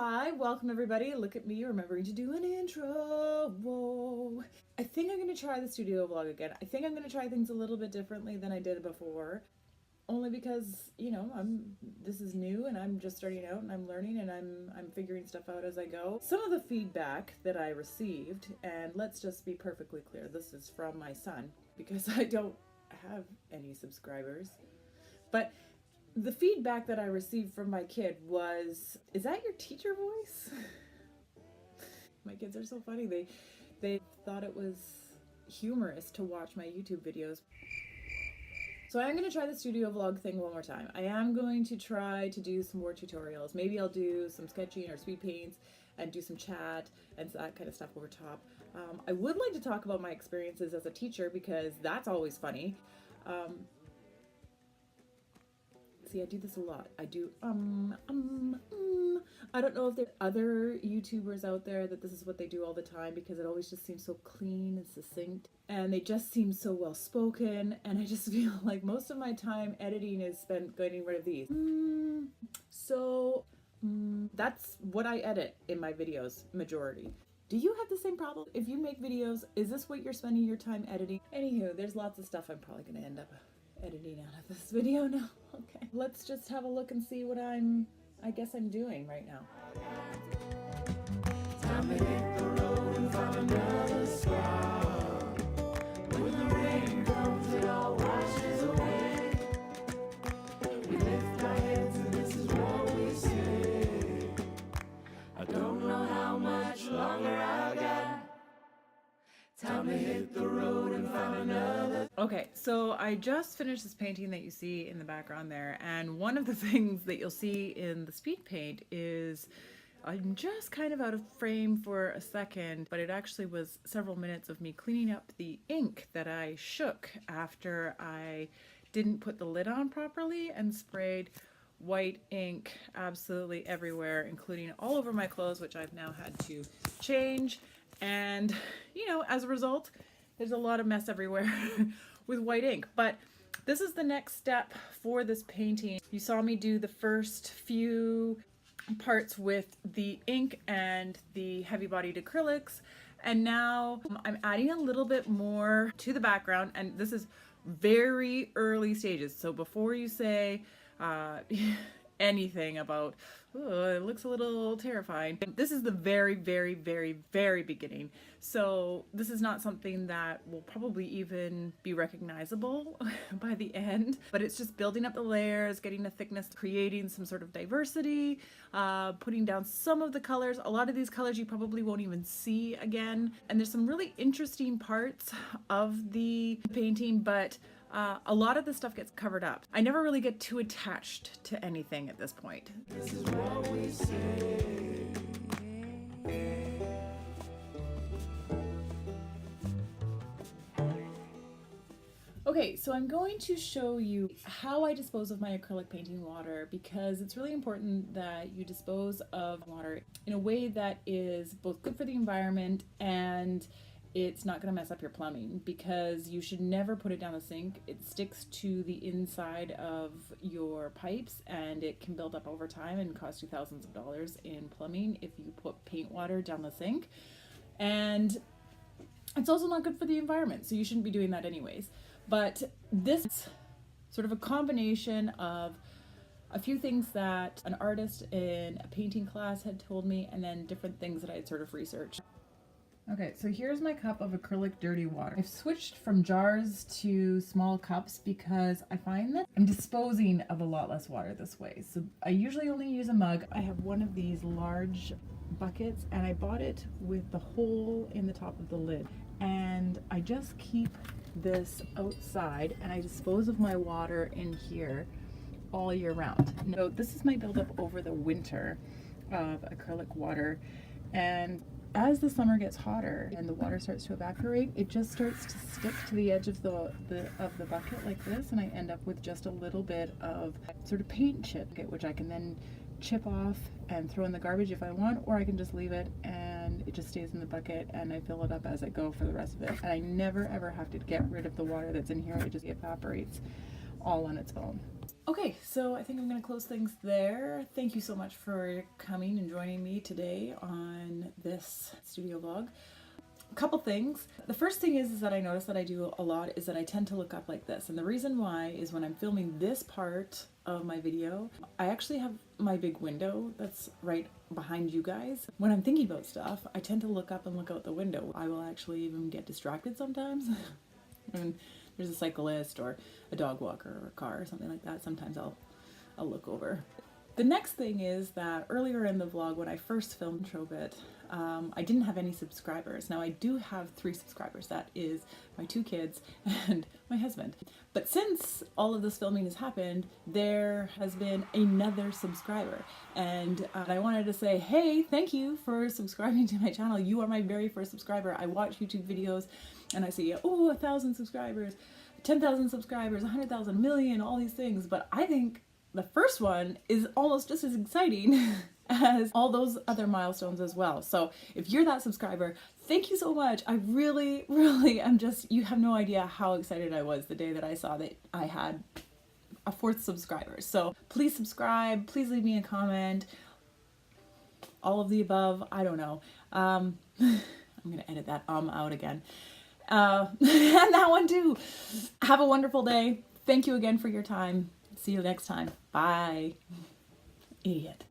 Hi, welcome everybody. Look at me remembering to do an intro. Whoa. I think I'm going to try the studio vlog again. I think I'm going to try things a little bit differently than I did before. Only because, this is new and I'm just starting out and I'm learning and I'm figuring stuff out as I go. Some of the feedback that I received, and let's just be perfectly clear, this is from my son because I don't have any subscribers. But the feedback that I received from my kid was, is that your teacher voice? My kids are so funny. They thought it was humorous to watch my YouTube videos. So I'm going to try the studio vlog thing one more time. I am going to try to do some more tutorials. Maybe I'll do some sketching or speed paints and do some chat and that kind of stuff over top. I would like to talk about my experiences as a teacher because that's always funny. See, I do this a lot. I do, I don't know if there are other YouTubers out there that this is what they do all the time because it always just seems so clean and succinct. And they just seem so well spoken. And I just feel like most of my time editing is spent getting rid of these. That's what I edit in my videos, majority. Do you have the same problem? If you make videos, is this what you're spending your time editing? Anywho, there's lots of stuff I'm probably going to end up editing out of this video now. Okay, let's just have a look and see what I guess I'm doing right now. Time to hit the road and find another spot. When the rain comes, it all washes away. We lift our heads and this is what we say. I don't know how much longer I got. Time to hit the road and find another. Okay, so I just finished this painting that you see in the background there, and one of the things that you'll see in the speed paint is I'm just kind of out of frame for a second, but it actually was several minutes of me cleaning up the ink that I shook after I didn't put the lid on properly and sprayed white ink absolutely everywhere, including all over my clothes, which I've now had to change. And, as a result, there's a lot of mess everywhere with white ink. But this is the next step for this painting. You saw me do the first few parts with the ink and the heavy-bodied acrylics. And now I'm adding a little bit more to the background. And this is very early stages. So before you say anything about, oh, it looks a little terrifying, this is the very, very, very, very beginning. So this is not something that will probably even be recognizable by the end, but it's just building up the layers, getting the thickness, creating some sort of diversity, putting down some of the colors. A lot of these colors you probably won't even see again. And there's some really interesting parts of the painting, but a lot of the stuff gets covered up. I never really get too attached to anything at this point. This is what we say. Okay, so I'm going to show you how I dispose of my acrylic painting water because it's really important that you dispose of water in a way that is both good for the environment and it's not going to mess up your plumbing, because you should never put it down the sink. It sticks to the inside of your pipes and it can build up over time and cost you thousands of dollars in plumbing if you put paint water down the sink. And it's also not good for the environment, so you shouldn't be doing that anyways. But this is sort of a combination of a few things that an artist in a painting class had told me and then different things that I had sort of researched. Okay, so here's my cup of acrylic dirty water. I've switched from jars to small cups because I find that I'm disposing of a lot less water this way. So I usually only use a mug. I have one of these large buckets and I bought it with the hole in the top of the lid. And I just keep this outside and I dispose of my water in here all year round. So this is my buildup over the winter of acrylic water. And as the summer gets hotter and the water starts to evaporate, it just starts to stick to the edge of the bucket like this, and I end up with just a little bit of sort of paint chip, which I can then chip off and throw in the garbage if I want, or I can just leave it and it just stays in the bucket and I fill it up as I go for the rest of it. And I never ever have to get rid of the water that's in here. It just evaporates all on its own. Okay, so I think I'm going to close things there. Thank you so much for coming and joining me today on this studio vlog. A couple things. The first thing is that I notice that I do a lot is that I tend to look up like this. And the reason why is when I'm filming this part of my video, I actually have my big window that's right behind you guys. When I'm thinking about stuff, I tend to look up and look out the window. I will actually even get distracted sometimes. When there's a cyclist or a dog walker or a car or something like that, sometimes I'll look over. The next thing is that earlier in the vlog, when I first filmed intro bit, I didn't have any subscribers. Now I do have 3 subscribers. That is my 2 kids and my husband. But since all of this filming has happened, there has been another subscriber. And I wanted to say, hey, thank you for subscribing to my channel. You are my very first subscriber. I watch YouTube videos and I see, oh, 1,000 subscribers, 10,000 subscribers, 100,000, million, all these things. But I think the first one is almost just as exciting as all those other milestones as well. So if you're that subscriber, thank you so much. I really, really am just, you have no idea how excited I was the day that I saw that I had a 4th subscriber. So please subscribe, please leave me a comment, all of the above, I don't know. I'm gonna edit that out again. And that one too. Have a wonderful day. Thank you again for your time. See you next time. Bye. Idiot.